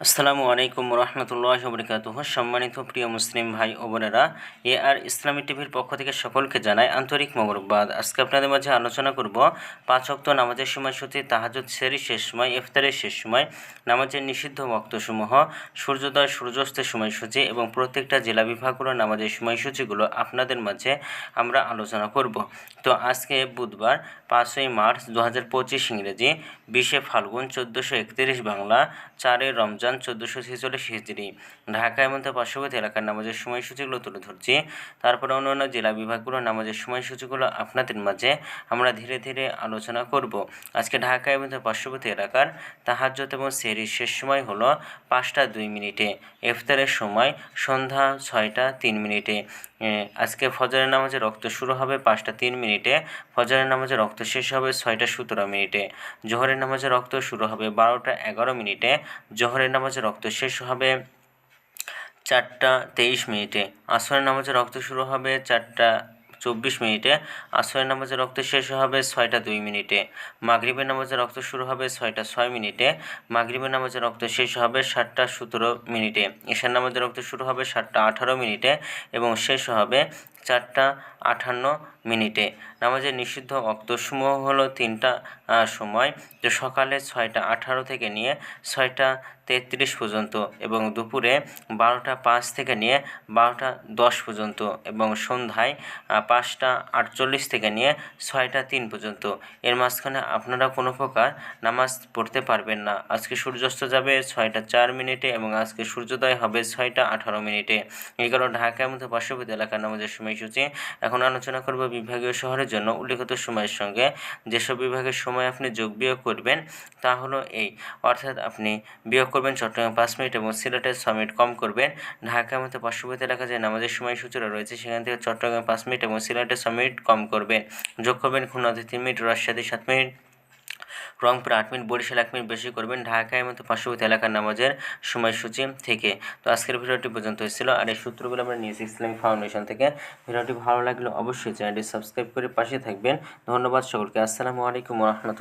আসসালামু আলাইকুম রহমতুল্লাহি ওয়া বারাকাতুহু। সম্মানিত প্রিয় মুসলিম ভাই ও বোনেরা, আর ইসলামী টিভির পক্ষ থেকে সকলকে জানাই আন্তরিক মোবারকবাদ। আজকে আপনাদের মাঝে আলোচনা করব 5 ওয়াক্ত নামাজের সময়সূচি, তাহাজ্জুদ সেহরির শেষ সময়, ইফতারের শেষ সময়, নামাজের নিষিদ্ধ ওয়াক্তসমূহ, সূর্যোদয় সূর্যাস্তের সময়সূচি এবং প্রত্যেকটা জেলা বিভাগগুলোর নামাজের সময়সূচিগুলো আপনাদের মাঝে আমরা আলোচনা করব। তো আজকে বুধবার 5ই মার্চ 2025 ইংরেজি, 20শে ফাল্গুন 1431 বাংলা, 4 রমজান 1446 হিজরি। ঢাকায় মধ্যে পার্শ্ববর্তী এলাকার নামাজের সময়সূচিগুলো তুলে ধরছি। তারপরে অন্যান্য জেলা বিভাগগুলোর নামাজের সময়সূচিগুলো আপনাদের মাঝে আমরা ধীরে ধীরে আলোচনা করব। আজকে ঢাকায় মধ্যে পার্শ্ববর্তী এলাকার তাহাজ্জুদ এবং সেহরির শেষ সময় হলো 5টা 2 মিনিটে, ইফতারের সময় সন্ধ্যা 6টা 3 মিনিটে। আজকে ফজরের নামাজের রক্ত শুরু হবে 5টা 3 মিনিটে, ফজরের নামাজের রক্ত শেষ হবে 6টা 17 মিনিটে। জোহরের নামাজের রক্ত শুরু হবে 12টা 11 মিনিটে, জোহরের নামাজের রক্ত শেষ হবে 4টা 23 মিনিটে। আসরের নামাজের রক্ত শুরু হবে 4টা 24 মিনিটে, আসরের নামাজের রক্ত শেষ হবে 6টা 2 মিনিটে। মাগরিবের নামাজের রক্ত শুরু হবে 6টা 6 মিনিটে, মাগরিবের নামাজের রক্ত শেষ হবে 7টা 17 মিনিটে। ঈশার নামাজের রক্ত শুরু হবে 7টা 18 মিনিটে এবং শেষ হবে 4টা 58 মিনিটে। নামাজের নিষিদ্ধ ওয়াক্তসমূহ হলো 3টা সময়, যে সকালে 6টা 18 থেকে নিয়ে 6টা 33 পর্যন্ত এবং দুপুরে 12টা 5 থেকে নিয়ে 12টা 10 পর্যন্ত এবং সন্ধ্যায় 5টা 48 থেকে নিয়ে 6টা 3 পর্যন্ত। এর মাঝখানে আপনারা কোনো প্রকার নামাজ পড়তে পারবেন না। আজকে সূর্যাস্ত যাবে 6টা 4 মিনিটে এবং আজকে সূর্যোদয় হবে 6টা 18 মিনিটে। এই কারণে ঢাকার মধ্যে পার্শ্ববর্তী এলাকার নামাজের সময়সূচি। এখন আলোচনা করব বিভাগীয় শহরের জন্য উল্লেখিত সময়ের সঙ্গে যেসব বিভাগের সময় আপনি যোগ বিয়োগ করবেন তা হলো এই, অর্থাৎ আপনি বিয়োগ করবেন চট্টগ্রামে 5 মিনিট এবং সিলেটে 6 মিনিট কম করবেন। ঢাকার মধ্যে পার্শ্ববর্তী এলাকায় যে নামাজের সময়সূচিরা রয়েছে সেখান থেকে চট্টগ্রামে 5 মিনিট এবং সিলেটে 6 মিনিট কম করবেন। যোগ করবেন খুলনাতে 3 মিনিট, রাজশাহীতে 7 minute, Rangpur 8 minute, Barishal 1 minute বেশি করবেন ঢাকার মতো পার্শ্ববর্তী এলাকার নামাজের সময়সূচি থেকে। তো আজকের ভিডিওটি পর্যন্ত ছিল, আর এই সূত্রগুলো আমরা নিয়েছি ইসলামিক ফাউন্ডেশন থেকে। ভিডিওটি ভালো লাগলে অবশ্যই চ্যানেলটি সাবস্ক্রাইব করে পাশে থাকবেন। ধন্যবাদ সকলকে। আসসালামু আলাইকুম ওয়া রাহমাতুল্লাহ।